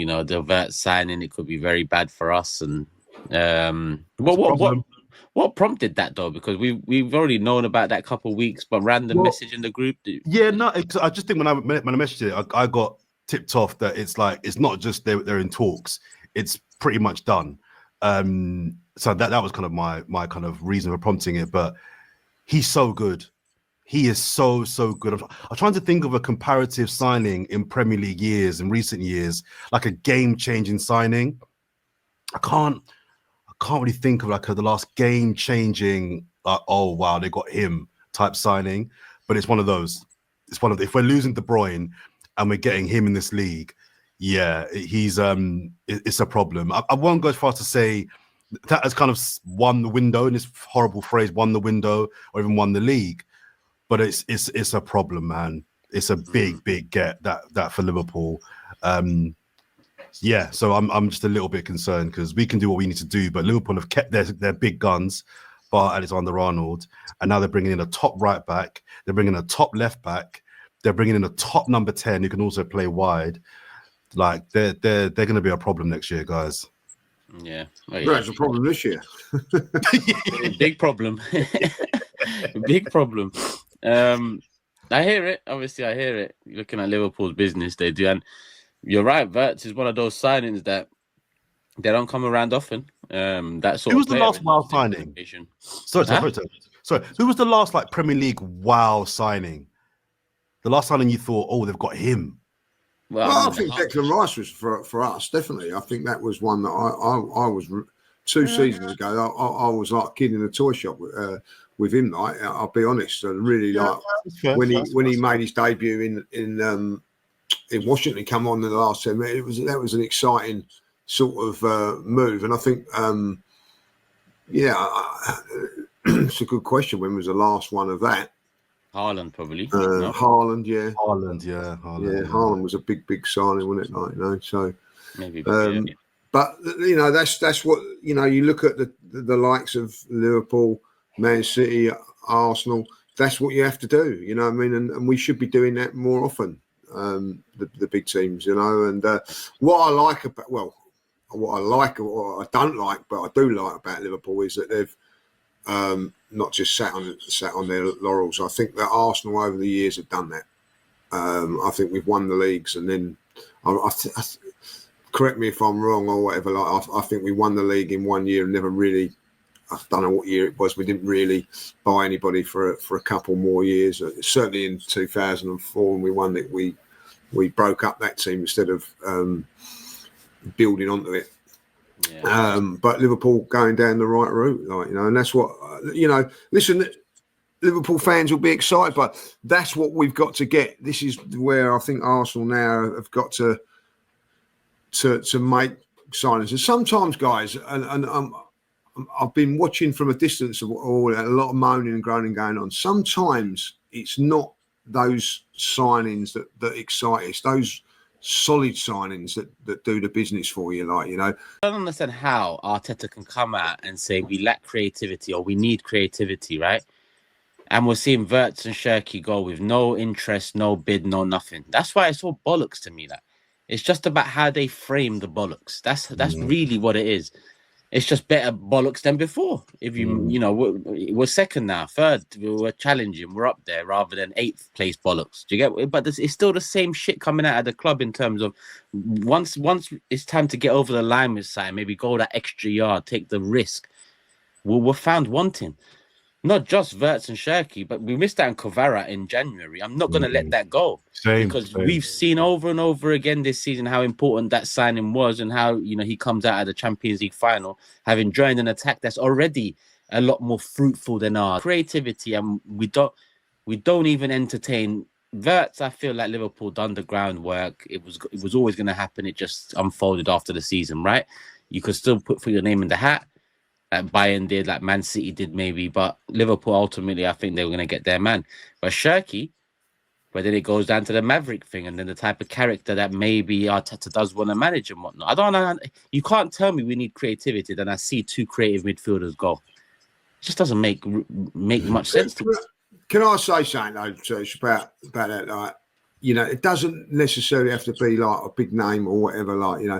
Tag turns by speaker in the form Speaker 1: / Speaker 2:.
Speaker 1: You know, the Wirtz signing, it could be very bad for us. And what prompted that though? Because we've already known about that a couple of weeks, but random message in the group.
Speaker 2: Yeah, no, I just think when I messaged it, I got tipped off that it's like it's not just they're in talks; it's pretty much done. So that was kind of my kind of reason for prompting it. But he's so good. He is so good. I'm trying to think of a comparative signing in Premier League years, in recent years, like a game-changing signing. I can't really think of like the last game-changing, oh wow, they got him type signing. But it's one of those. It's one of if we're losing De Bruyne and we're getting him in this league, yeah, he's it's a problem. I won't go as far to say that has kind of won the window, in this horrible phrase, won the window or even won the league. But it's a problem, man. It's a big get that for Liverpool. Yeah, so I'm just a little bit concerned because we can do what we need to do, but Liverpool have kept their big guns, bar Alexander-Arnold, and now they're bringing in a top right back, they're bringing in a top left back, they're bringing in a top number 10 who can also play wide. Like they're going to be a problem next year, guys.
Speaker 1: Yeah,
Speaker 3: that's a problem this year.
Speaker 1: Big problem. Big problem. I hear it. Obviously, I hear it. Looking at Liverpool's business, they do, and you're right. Wirtz is one of those signings that they don't come around often. That sort.
Speaker 2: Who was the last wow signing? Sorry. Who was the last like Premier League wow signing? The last signing you thought, oh, they've got him.
Speaker 3: Well, I think Declan Rice was for us, definitely. I think that was one that I was 2 seasons ago. I was like a kid in a toy shop with him. Like, I'll be honest, I really when he made his debut in Washington, come on in the last 10 minutes. That was an exciting sort of move, and I think it's a good question. When was the last one of that?
Speaker 1: Haaland, probably.
Speaker 3: No? Haaland, yeah.
Speaker 2: Haaland
Speaker 3: was a big signing, wasn't it? Like, you know, so
Speaker 1: maybe.
Speaker 3: But you know, that's what you know. You look at the likes of Liverpool, Man City, Arsenal. That's what you have to do. You know what I mean? And we should be doing that more often. The big teams, you know. And what I like, or I don't like, but I do like about Liverpool is that they've not just sat on their laurels. I think that Arsenal over the years have done that. I think we've won the leagues, and then correct me if I'm wrong or whatever. Like I think we won the league in 1 year and never really. I don't know what year it was. We didn't really buy anybody for a couple more years. Certainly in 2004, when we won it, we broke up that team instead of building onto it. Yeah. But Liverpool going down the right route, like, you know, and that's what, you know, listen, Liverpool fans will be excited, but that's what we've got to get. This is where I think Arsenal now have got to make signings. And sometimes, guys, and I've been watching from a distance of all a lot of moaning and groaning going on. Sometimes it's not those signings that excite us, those solid signings that do the business for you, like, you know.
Speaker 1: I don't understand how Arteta can come out and say we lack creativity or we need creativity, right? And we're seeing Wirtz and Shirky go with no interest, no bid, no nothing. That's why it's all bollocks to me. That it's just about how they frame the bollocks. That's really what it is. It's just better bollocks than before. If you know, we're second now, third, we're challenging, we're up there rather than 8th place bollocks. Do you get? But it's still the same shit coming out of the club in terms of once it's time to get over the line with something, maybe go that extra yard, take the risk. We're found wanting. Not just Wirtz and Shirky, but we missed out on Kvara in January. I'm not going to let that go. Because we've seen over and over again this season how important that signing was and how, you know, he comes out of the Champions League final having joined an attack that's already a lot more fruitful than our creativity. And we don't even entertain Wirtz. I feel like Liverpool done the groundwork. It was always going to happen. It just unfolded after the season, right? You could still put your name in the hat. Like Bayern did, like Man City did maybe, but Liverpool ultimately, I think they were going to get their man. But Shirky, but then it goes down to the Maverick thing and then the type of character that maybe Arteta does want to manage and whatnot. I don't know. You can't tell me we need creativity, then I see 2 creative midfielders go. It just doesn't make much sense to me.
Speaker 3: Can I say something though, about that? Like, you know, it doesn't necessarily have to be like a big name or whatever. Like, you know,